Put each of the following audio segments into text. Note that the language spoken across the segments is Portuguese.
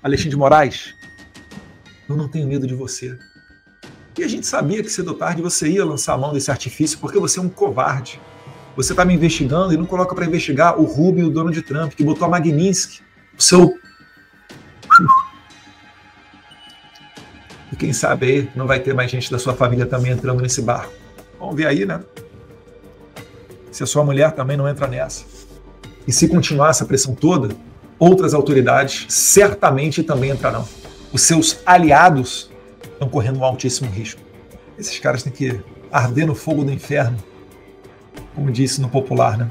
Alexandre de Moraes, eu não tenho medo de você. E a gente sabia que cedo ou tarde você ia lançar a mão desse artifício porque você é um covarde. Você está me investigando e não coloca para investigar o Rubio, o dono de Trump, que botou a Magnitsky, o seu... E quem sabe aí não vai ter mais gente da sua família também entrando nesse barco. Vamos ver aí, né? Se a sua mulher também não entra nessa. E se continuar essa pressão toda, outras autoridades certamente também entrarão. Os seus aliados estão correndo um altíssimo risco. Esses caras têm que arder no fogo do inferno, como disse no popular, né?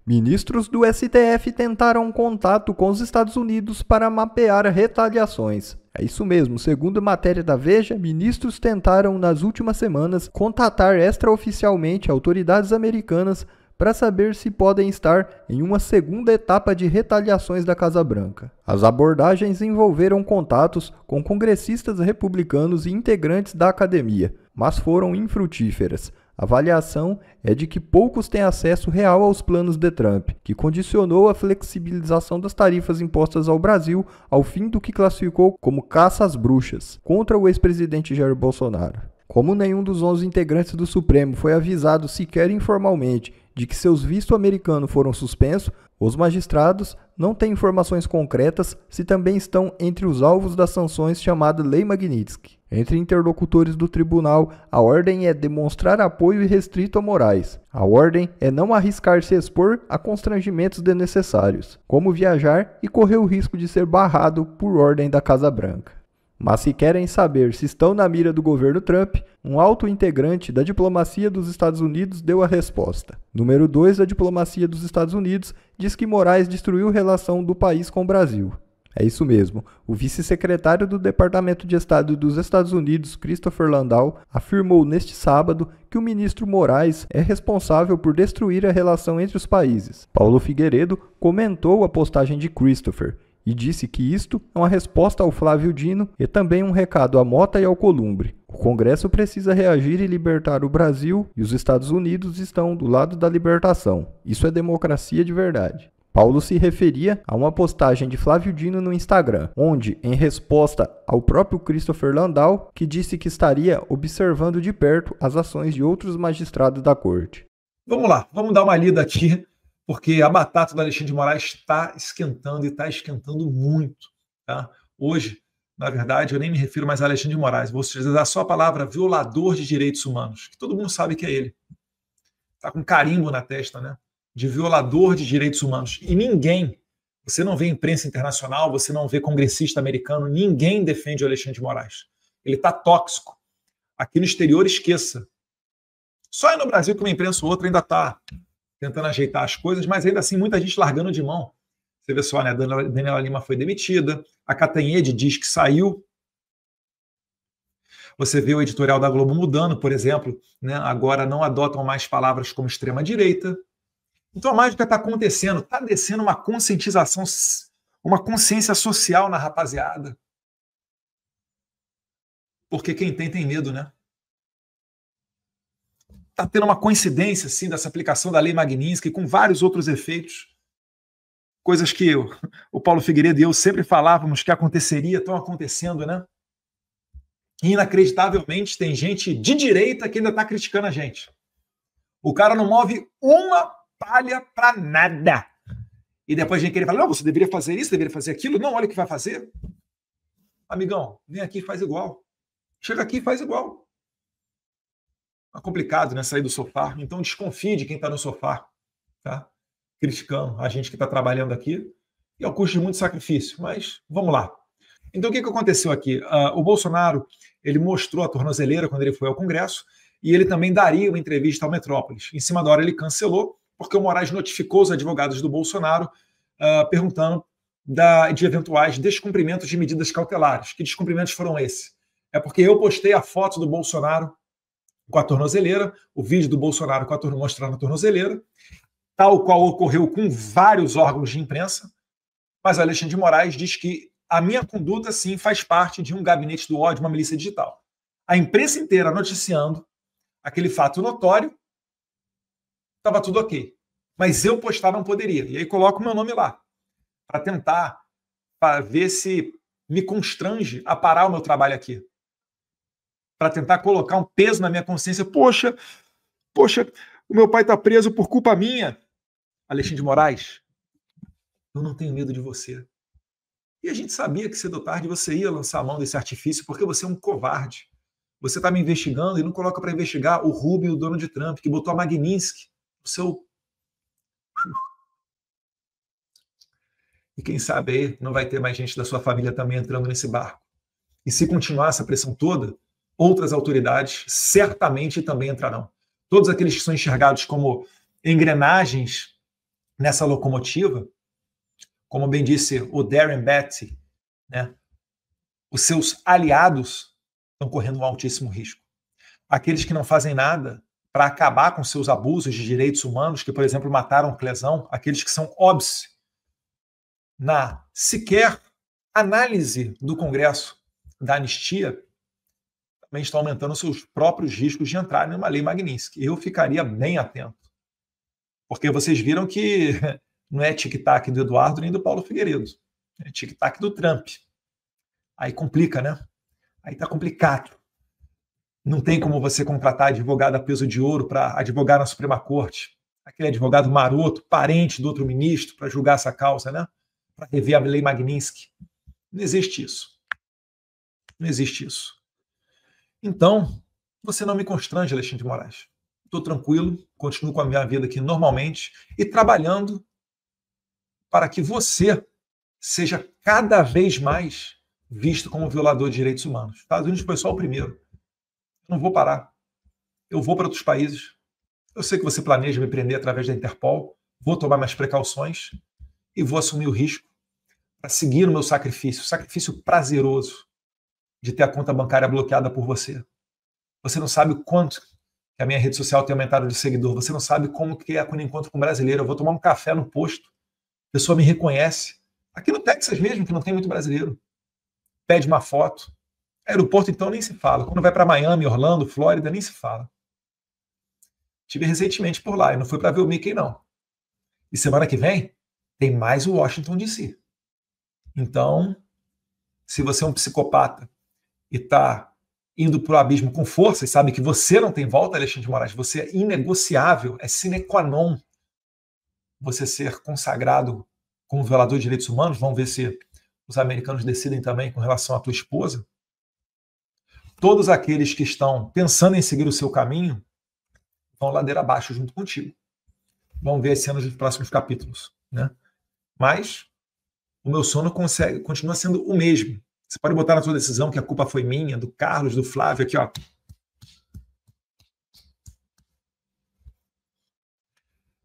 Ministros do STF tentaram contato com os Estados Unidos para mapear retaliações. É isso mesmo, segundo matéria da Veja, ministros tentaram nas últimas semanas contatar extraoficialmente autoridades americanas para saber se podem estar em uma segunda etapa de retaliações da Casa Branca. As abordagens envolveram contatos com congressistas republicanos e integrantes da academia, mas foram infrutíferas. A avaliação é de que poucos têm acesso real aos planos de Trump, que condicionou a flexibilização das tarifas impostas ao Brasil ao fim do que classificou como caça às bruxas contra o ex-presidente Jair Bolsonaro. Como nenhum dos 11 integrantes do Supremo foi avisado sequer informalmente de que seus vistos americanos foram suspensos, os magistrados não têm informações concretas se também estão entre os alvos das sanções chamada Lei Magnitsky. Entre interlocutores do tribunal, a ordem é demonstrar apoio irrestrito a Moraes. A ordem é não arriscar se expor a constrangimentos desnecessários, como viajar e correr o risco de ser barrado por ordem da Casa Branca. Mas se querem saber se estão na mira do governo Trump, um alto integrante da diplomacia dos Estados Unidos deu a resposta. Número 2 da diplomacia dos Estados Unidos diz que Moraes destruiu a relação do país com o Brasil. É isso mesmo. O vice-secretário do Departamento de Estado dos Estados Unidos, Christopher Landau, afirmou neste sábado que o ministro Moraes é responsável por destruir a relação entre os países. Paulo Figueiredo comentou a postagem de Christopher e disse que isto é uma resposta ao Flávio Dino e também um recado à Mota e ao Columbre. O Congresso precisa reagir e libertar o Brasil, e os Estados Unidos estão do lado da libertação. Isso é democracia de verdade. Paulo se referia a uma postagem de Flávio Dino no Instagram, onde, em resposta ao próprio Christopher Landau, que disse que estaria observando de perto as ações de outros magistrados da corte. Vamos lá, vamos dar uma lida aqui, porque a batata do Alexandre de Moraes está esquentando e está esquentando muito. Tá? Hoje, na verdade, eu nem me refiro mais a Alexandre de Moraes, vou utilizar só a palavra violador de direitos humanos, que todo mundo sabe que é ele. Está com carimbo na testa, né? De violador de direitos humanos. E ninguém, você não vê imprensa internacional, você não vê congressista americano, ninguém defende o Alexandre de Moraes. Ele está tóxico. Aqui no exterior, esqueça. Só aí no Brasil que uma imprensa ou outra ainda está tentando ajeitar as coisas, mas ainda assim muita gente largando de mão. Você vê só, né? A Daniela Lima foi demitida, a Catanhede diz que saiu. Você vê o editorial da Globo mudando, por exemplo, né? Agora não adotam mais palavras como extrema-direita. Então a mágica está acontecendo, está descendo uma conscientização, uma consciência social na rapaziada. Porque quem tem medo, né? Está tendo uma coincidência, assim, dessa aplicação da Lei Magnitsky com vários outros efeitos. Coisas que o Paulo Figueiredo e eu sempre falávamos que aconteceria, estão acontecendo, né? E inacreditavelmente tem gente de direita que ainda está criticando a gente. O cara não move uma palha para nada. E depois a gente querer falar, não, você deveria fazer isso, deveria fazer aquilo. Não, olha o que vai fazer. Amigão, vem aqui e faz igual. Chega aqui e faz igual. É complicado, né, sair do sofá. Então desconfie de quem está no sofá, tá? Criticando a gente que está trabalhando aqui. E ao custo de muito sacrifício. Mas vamos lá. Então o que aconteceu aqui? O Bolsonaro, ele mostrou a tornozeleira quando ele foi ao Congresso e ele também daria uma entrevista ao Metrópolis. Em cima da hora ele cancelou, porque o Moraes notificou os advogados do Bolsonaro perguntando de eventuais descumprimentos de medidas cautelares. Que descumprimentos foram esses? É porque eu postei a foto do Bolsonaro com a tornozeleira, o vídeo do Bolsonaro mostrando a tornozeleira, tal qual ocorreu com vários órgãos de imprensa, mas Alexandre de Moraes diz que a minha conduta, sim, faz parte de um gabinete do ódio, uma milícia digital. A imprensa inteira noticiando aquele fato notório, estava tudo ok. Mas eu postar não poderia. E aí coloco o meu nome lá, para tentar ver se me constrange a parar o meu trabalho aqui. Para tentar colocar um peso na minha consciência. Poxa, o meu pai está preso por culpa minha. Alexandre de Moraes, eu não tenho medo de você. E a gente sabia que cedo ou tarde você ia lançar a mão desse artifício porque você é um covarde. Você está me investigando e não coloca para investigar o Rubio, o dono de Trump, que botou a Magnitsky no seu... E quem sabe aí não vai ter mais gente da sua família também entrando nesse barco. E se continuar essa pressão toda, outras autoridades certamente também entrarão. Todos aqueles que são enxergados como engrenagens nessa locomotiva, como bem disse o Darren Betty, né, os seus aliados estão correndo um altíssimo risco. Aqueles que não fazem nada para acabar com seus abusos de direitos humanos, que, por exemplo, mataram Clesão, aqueles que são óbvios na sequer análise do Congresso da anistia, também estão aumentando seus próprios riscos de entrar numa lei Magnitsky. Eu ficaria bem atento. Porque vocês viram que não é tic-tac do Eduardo nem do Paulo Figueiredo. É tic-tac do Trump. Aí complica, né? Aí tá complicado. Não tem como você contratar advogado a peso de ouro para advogar na Suprema Corte. Aquele advogado maroto, parente do outro ministro, para julgar essa causa, né? Para rever a lei Magnitsky. Não existe isso. Não existe isso. Então, você não me constrange, Alexandre de Moraes. Estou tranquilo, continuo com a minha vida aqui normalmente e trabalhando para que você seja cada vez mais visto como violador de direitos humanos. Os Estados Unidos foi só o primeiro. Eu não vou parar. Eu vou para outros países. Eu sei que você planeja me prender através da Interpol. Vou tomar minhas precauções e vou assumir o risco para seguir o meu sacrifício prazeroso de ter a conta bancária bloqueada por você. Você não sabe o quanto que a minha rede social tem aumentado de seguidor. Você não sabe como que é quando encontro com um brasileiro. Eu vou tomar um café no posto, a pessoa me reconhece. Aqui no Texas mesmo, que não tem muito brasileiro. Pede uma foto. Aeroporto, então, nem se fala. Quando vai para Miami, Orlando, Flórida, nem se fala. Estive recentemente por lá e não fui para ver o Mickey, não. E semana que vem tem mais o Washington DC. Então, se você é um psicopata e está indo para o abismo com força e sabe que você não tem volta, Alexandre de Moraes, você é inegociável, é sine qua non você ser consagrado como violador de direitos humanos. Vamos ver se os americanos decidem também com relação à tua esposa. Todos aqueles que estão pensando em seguir o seu caminho vão ladeira abaixo junto contigo. Vamos ver esse ano nos próximos capítulos, né? Mas o meu sono continua sendo o mesmo. Você pode botar na sua decisão que a culpa foi minha, do Carlos, do Flávio, aqui, ó.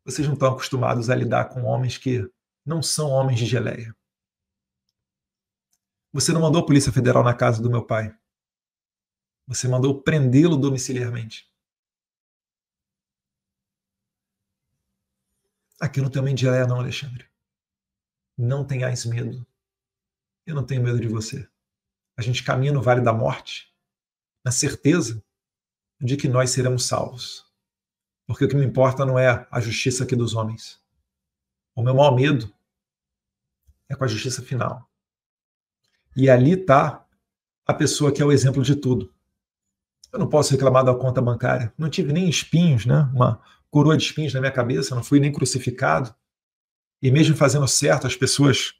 Vocês não estão acostumados a lidar com homens que não são homens de geleia. Você não mandou a Polícia Federal na casa do meu pai. Você mandou prendê-lo domiciliarmente. Aqui não tem homem de geleia não, Alexandre. Não tenhais medo. Eu não tenho medo de você. A gente caminha no Vale da Morte na certeza de que nós seremos salvos. Porque o que me importa não é a justiça aqui dos homens. O meu maior medo é com a justiça final. E ali está a pessoa que é o exemplo de tudo. Eu não posso reclamar da conta bancária. Não tive nem espinhos, né? Uma coroa de espinhos na minha cabeça, não fui nem crucificado. E mesmo fazendo certo, as pessoas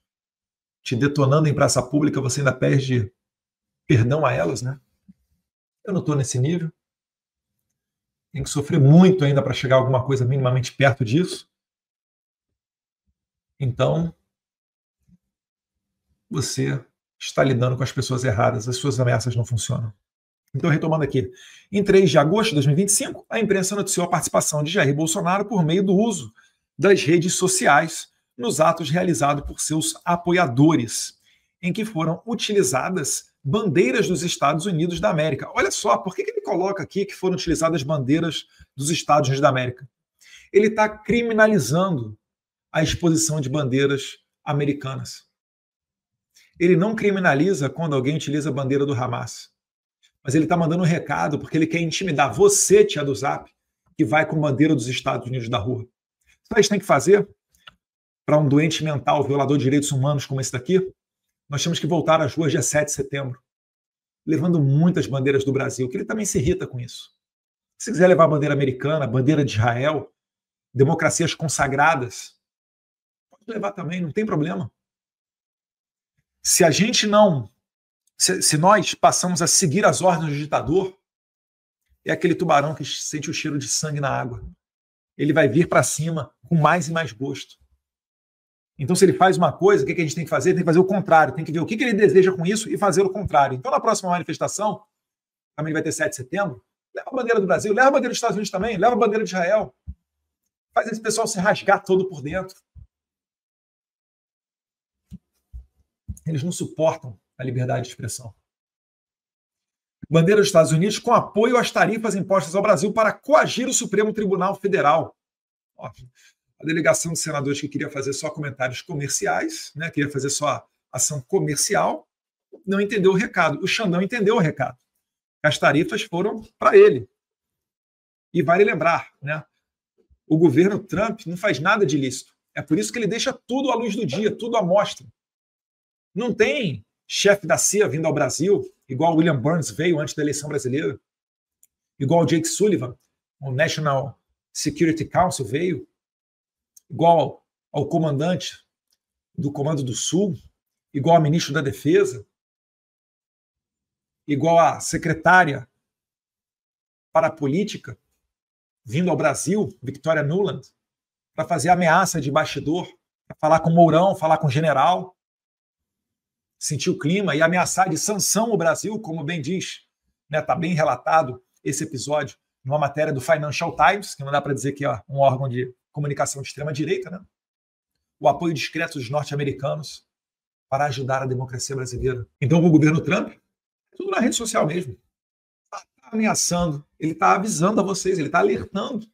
te detonando em praça pública, você ainda pede perdão a elas, né? Eu não estou nesse nível. Tem que sofrer muito ainda para chegar a alguma coisa minimamente perto disso. Então, você está lidando com as pessoas erradas, as suas ameaças não funcionam. Então, retomando aqui, em 3 de agosto de 2025, a imprensa noticiou a participação de Jair Bolsonaro por meio do uso das redes sociais nos atos realizados por seus apoiadores, em que foram utilizadas bandeiras dos Estados Unidos da América. Olha só, por que ele coloca aqui que foram utilizadas bandeiras dos Estados Unidos da América? Ele está criminalizando a exposição de bandeiras americanas. Ele não criminaliza quando alguém utiliza a bandeira do Hamas. Mas ele está mandando um recado porque ele quer intimidar você, tia do Zap, que vai com bandeira dos Estados Unidos da rua. Sabe o que a gente tem que fazer para um doente mental, violador de direitos humanos como esse daqui? Nós temos que voltar às ruas dia 7 de setembro, levando muitas bandeiras do Brasil, que ele também se irrita com isso. Se quiser levar a bandeira americana, a bandeira de Israel, democracias consagradas, pode levar também, não tem problema. Se a gente não... Se nós passamos a seguir as ordens do ditador, é aquele tubarão que sente o cheiro de sangue na água. Ele vai vir para cima com mais e mais gosto. Então, se ele faz uma coisa, o que a gente tem que fazer? Tem que fazer o contrário, tem que ver o que ele deseja com isso e fazer o contrário. Então, na próxima manifestação, também vai ter 7 de setembro, leva a bandeira do Brasil, leva a bandeira dos Estados Unidos também, leva a bandeira de Israel. Faz esse pessoal se rasgar todo por dentro. Eles não suportam a liberdade de expressão. Bandeira dos Estados Unidos com apoio às tarifas impostas ao Brasil para coagir o Supremo Tribunal Federal. Ó, a delegação de senadores que queria fazer só comentários comerciais, né, queria fazer só ação comercial, não entendeu o recado. O Xandão entendeu o recado. As tarifas foram para ele. E vale lembrar, né, o governo Trump não faz nada de ilícito. É por isso que ele deixa tudo à luz do dia, tudo à mostra. Não tem chefe da CIA vindo ao Brasil, igual o William Burns veio antes da eleição brasileira, igual o Jake Sullivan, o National Security Council veio, igual ao comandante do Comando do Sul, igual ao ministro da Defesa, igual à secretária para a política, vindo ao Brasil, Victoria Nuland, para fazer ameaça de bastidor, para falar com o Mourão, falar com o general, sentir o clima e ameaçar de sanção o Brasil, como bem diz, né, tá bem relatado esse episódio numa matéria do Financial Times, que não dá para dizer que é um órgão de comunicação de extrema-direita, né? O apoio discreto dos norte-americanos para ajudar a democracia brasileira. Então, o governo Trump, tudo na rede social mesmo, está ameaçando, ele está avisando a vocês, ele está alertando.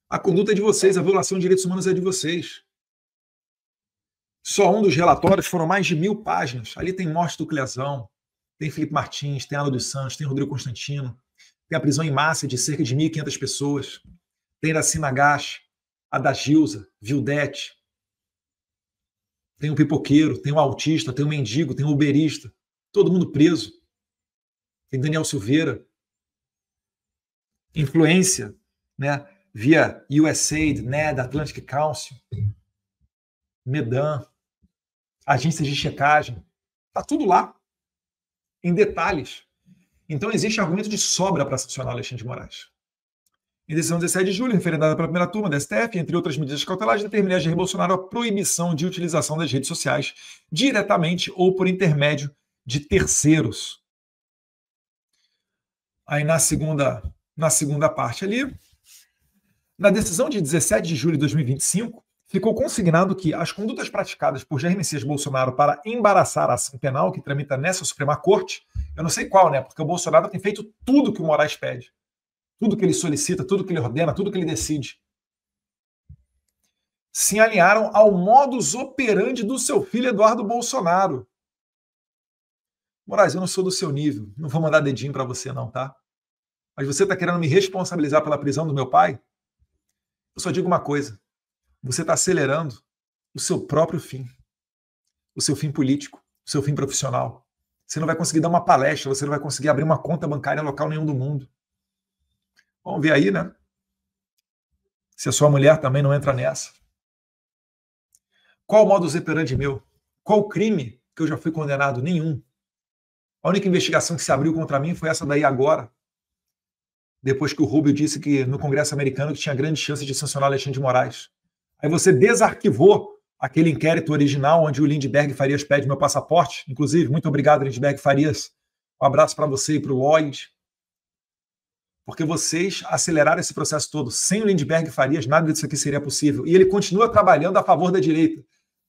A conduta é de vocês, a violação de direitos humanos é de vocês. Só um dos relatórios foram mais de 1000 páginas. Ali tem morte do Clezão, tem Felipe Martins, tem Ana dos Santos, tem Rodrigo Constantino, tem a prisão em massa de cerca de 1.500 pessoas, tem Iraci Nagashi, a da Gilza, Vildete, tem o pipoqueiro, tem o autista, tem o mendigo, tem o uberista, todo mundo preso. Tem Daniel Silveira, influência, né, via USAID, NED, Atlantic Council, Medan, agências de checagem, está tudo lá, em detalhes. Então existe argumento de sobra para sancionar Alexandre de Moraes. Em decisão 17 de julho, referendada pela primeira turma da STF, entre outras medidas cautelares, determinou a Jair Bolsonaro a proibição de utilização das redes sociais diretamente ou por intermédio de terceiros. Aí na segunda parte ali, na decisão de 17 de julho de 2025, ficou consignado que as condutas praticadas por Jair Messias Bolsonaro para embaraçar a ação penal que tramita nessa Suprema Corte, eu não sei qual, né? Porque o Bolsonaro tem feito tudo que o Moraes pede. Tudo que ele solicita, tudo que ele ordena, tudo que ele decide. Se alinharam ao modus operandi do seu filho Eduardo Bolsonaro. Moraes, eu não sou do seu nível, não vou mandar dedinho para você não, tá? Mas você está querendo me responsabilizar pela prisão do meu pai? Eu só digo uma coisa, você está acelerando o seu próprio fim, o seu fim político, o seu fim profissional. Você não vai conseguir dar uma palestra, você não vai conseguir abrir uma conta bancária em local nenhum do mundo. Vamos ver aí, né? Se a sua mulher também não entra nessa. Qual o modus operandi meu? Qual o crime que eu já fui condenado? Nenhum. A única investigação que se abriu contra mim foi essa daí agora. Depois que o Rubio disse que no Congresso americano que tinha grande chance de sancionar Alexandre de Moraes. Aí você desarquivou aquele inquérito original onde o Lindbergh Farias pede meu passaporte. Inclusive, muito obrigado, Lindbergh Farias. Um abraço para você e para o Lloyd. Porque vocês aceleraram esse processo todo. Sem o Lindbergh Farias, nada disso aqui seria possível. E ele continua trabalhando a favor da direita.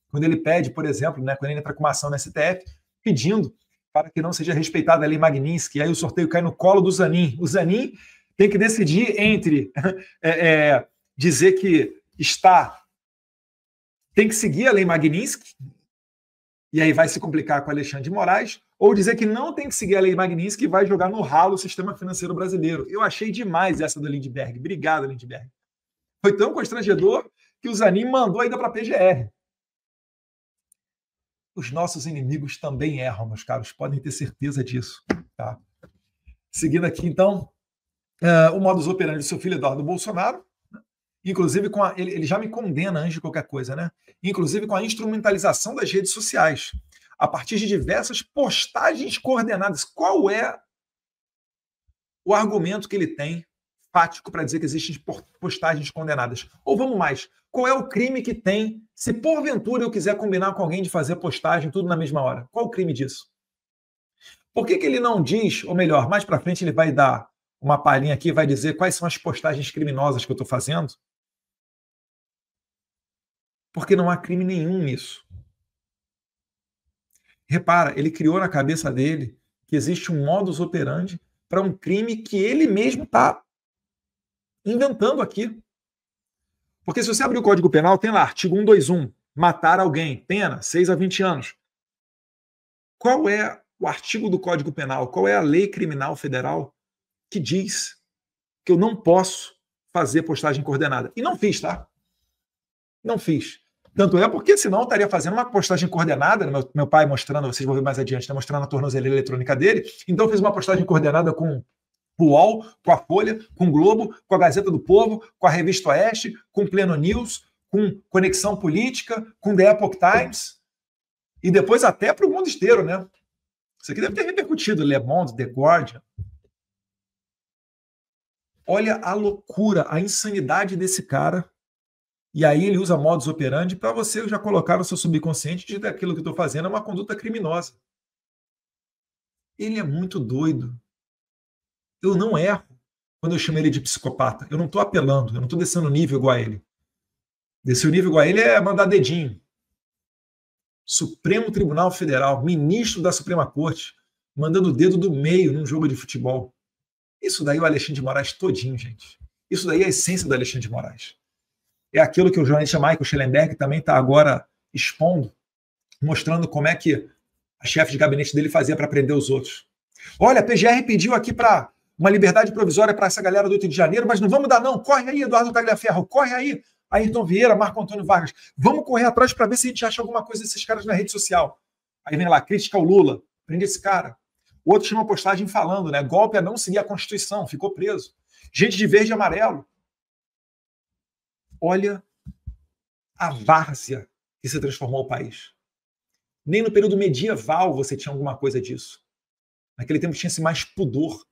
Quando ele pede, por exemplo, né, quando ele entra com uma ação na STF, pedindo para que não seja respeitada a lei Magnitsky, aí o sorteio cai no colo do Zanin. O Zanin tem que decidir entre dizer que tem que seguir a lei Magnitsky, e aí vai se complicar com Alexandre de Moraes, ou dizer que não tem que seguir a lei Magnitsky e vai jogar no ralo o sistema financeiro brasileiro. Eu achei demais essa do Lindbergh. Obrigado, Lindbergh. Foi tão constrangedor que o Zanin mandou ainda para a PGR. Os nossos inimigos também erram, meus caros, podem ter certeza disso. Tá? Seguindo aqui, então, o modus operandi do seu filho Eduardo Bolsonaro, né? Inclusive ele já me condena antes de qualquer coisa, né? Inclusive com a instrumentalização das redes sociais, a partir de diversas postagens coordenadas. Qual é o argumento que ele tem fático para dizer que existem postagens condenadas? Ou vamos mais, qual é o crime que tem se porventura eu quiser combinar com alguém de fazer postagem tudo na mesma hora? Qual o crime disso? Por que ele não diz, ou melhor, mais para frente ele vai dar uma palhinha aqui, vai dizer quais são as postagens criminosas que eu estou fazendo? Porque não há crime nenhum nisso. Repara, ele criou na cabeça dele que existe um modus operandi para um crime que ele mesmo está inventando aqui. Porque se você abrir o Código Penal, tem lá, artigo 121, matar alguém, pena, 6 a 20 anos. Qual é o artigo do Código Penal, qual é a lei criminal federal que diz que eu não posso fazer postagem coordenada? E não fiz, tá? Não fiz. Tanto é porque senão eu estaria fazendo uma postagem coordenada, meu pai mostrando, vocês vão ver mais adiante, tá mostrando a tornozeleira eletrônica dele, então eu fiz uma postagem coordenada com o UOL, com a Folha, com o Globo, com a Gazeta do Povo, com a Revista Oeste, com o Pleno News, com Conexão Política, com The Epoch Times, e depois até para o mundo inteiro, né? Isso aqui deve ter repercutido, Le Monde, The Guardian. Olha a loucura, a insanidade desse cara. E aí ele usa modus operandi para você já colocar no seu subconsciente de que aquilo que eu estou fazendo é uma conduta criminosa. Ele é muito doido. Eu não erro quando eu chamo ele de psicopata. Eu não estou apelando, eu não estou descendo o nível igual a ele. Descer o nível igual a ele é mandar dedinho. Supremo Tribunal Federal, ministro da Suprema Corte, mandando o dedo do meio num jogo de futebol. Isso daí é o Alexandre de Moraes todinho, gente. Isso daí é a essência do Alexandre de Moraes. É aquilo que o jornalista Michael Schellenberg também está agora expondo, mostrando como é que a chefe de gabinete dele fazia para prender os outros. Olha, a PGR pediu aqui para uma liberdade provisória para essa galera do 8 de janeiro, mas não vamos dar não. Corre aí, Eduardo Tagliaferro, corre aí. Ayrton Vieira, Marco Antônio Vargas. Vamos correr atrás para ver se a gente acha alguma coisa desses caras na rede social. Aí vem lá, crítica ao Lula, prende esse cara. O outro tinha uma postagem falando, né? Golpe a não seguir a Constituição, ficou preso. Gente de verde e amarelo. Olha a várzea que se transformou o país. Nem no período medieval você tinha alguma coisa disso. Naquele tempo tinha-se mais pudor,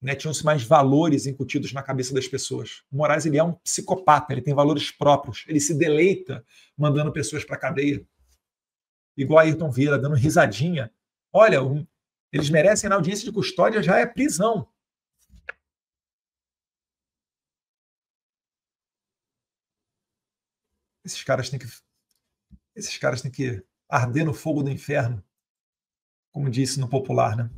né? Tinham-se mais valores incutidos na cabeça das pessoas. O Moraes ele é um psicopata, ele tem valores próprios, ele se deleita mandando pessoas para a cadeia. Igual a Ayrton Vieira, dando risadinha. Olha, eles merecem na audiência de custódia, já é prisão. Esses caras têm que arder no fogo do inferno, como disse no popular, né?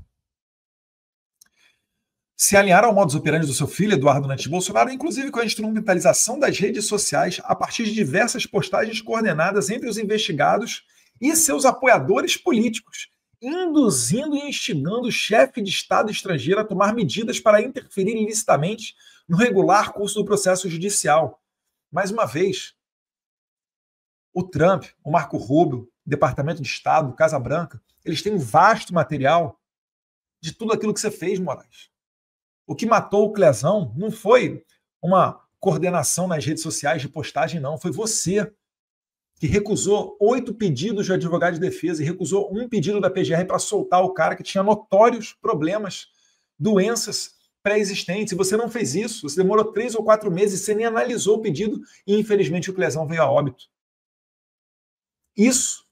Se alinhar ao modus operandi do seu filho, Eduardo Nantes Bolsonaro, inclusive com a instrumentalização das redes sociais a partir de diversas postagens coordenadas entre os investigados e seus apoiadores políticos, induzindo e instigando o chefe de Estado estrangeiro a tomar medidas para interferir ilicitamente no regular curso do processo judicial. Mais uma vez, o Trump, o Marco Rubio, o Departamento de Estado, Casa Branca, eles têm um vasto material de tudo aquilo que você fez, Moraes. O que matou o Clezão não foi uma coordenação nas redes sociais de postagem, não. Foi você que recusou 8 pedidos de advogado de defesa e recusou um pedido da PGR para soltar o cara que tinha notórios problemas, doenças pré-existentes. E você não fez isso. Você demorou 3 ou 4 meses, você nem analisou o pedido e, infelizmente, o Clezão veio a óbito. Isso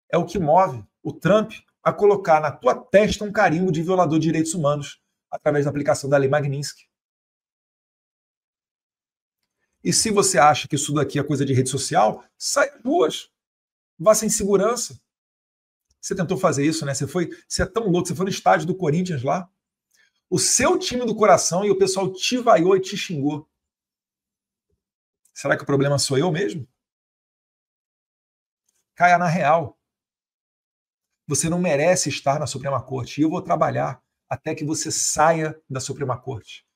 é o que move o Trump a colocar na tua testa um carimbo de violador de direitos humanos através da aplicação da lei Magnitsky. E se você acha que isso daqui é coisa de rede social, sai às ruas. Vá sem segurança. Você tentou fazer isso, né? Você é tão louco, você foi no estádio do Corinthians lá. O seu time do coração e o pessoal te vaiou e te xingou. Será que o problema sou eu mesmo? Caia na real. você não merece estar na Suprema Corte. E eu vou trabalhar até que você saia da Suprema Corte.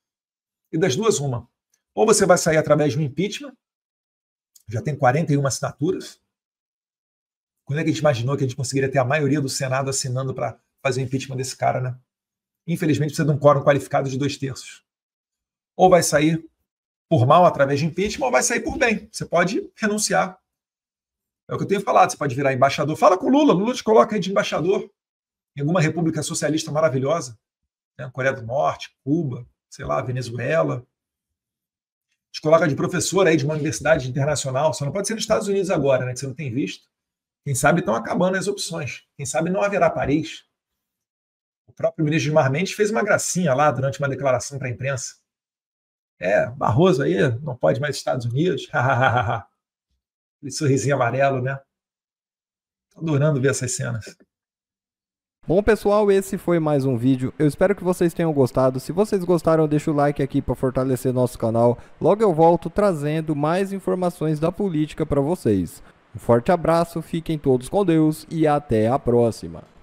E das duas, uma. Ou você vai sair através de um impeachment, já tem 41 assinaturas. Quando é que a gente imaginou que a gente conseguiria ter a maioria do Senado assinando para fazer o impeachment desse cara, né? Infelizmente precisa de um quórum qualificado de 2/3. Ou vai sair por mal através de impeachment, ou vai sair por bem. Você pode renunciar. É o que eu tenho falado, você pode virar embaixador. Fala com o Lula, Lula te coloca aí de embaixador em alguma república socialista maravilhosa, né? Coreia do Norte, Cuba, sei lá, Venezuela. Te coloca de professor aí de uma universidade internacional. Só não pode ser nos Estados Unidos agora, né? Que você não tem visto. Quem sabe estão acabando as opções. Quem sabe não haverá Paris. O próprio ministro Gilmar Mendes fez uma gracinha lá durante uma declaração para a imprensa. Barroso aí não pode mais Estados Unidos. Aquele sorrisinho amarelo, né? Tô adorando ver essas cenas. Bom, pessoal, esse foi mais um vídeo. Eu espero que vocês tenham gostado. Se vocês gostaram, deixa o like aqui para fortalecer nosso canal. Logo eu volto trazendo mais informações da política para vocês. Um forte abraço, fiquem todos com Deus e até a próxima.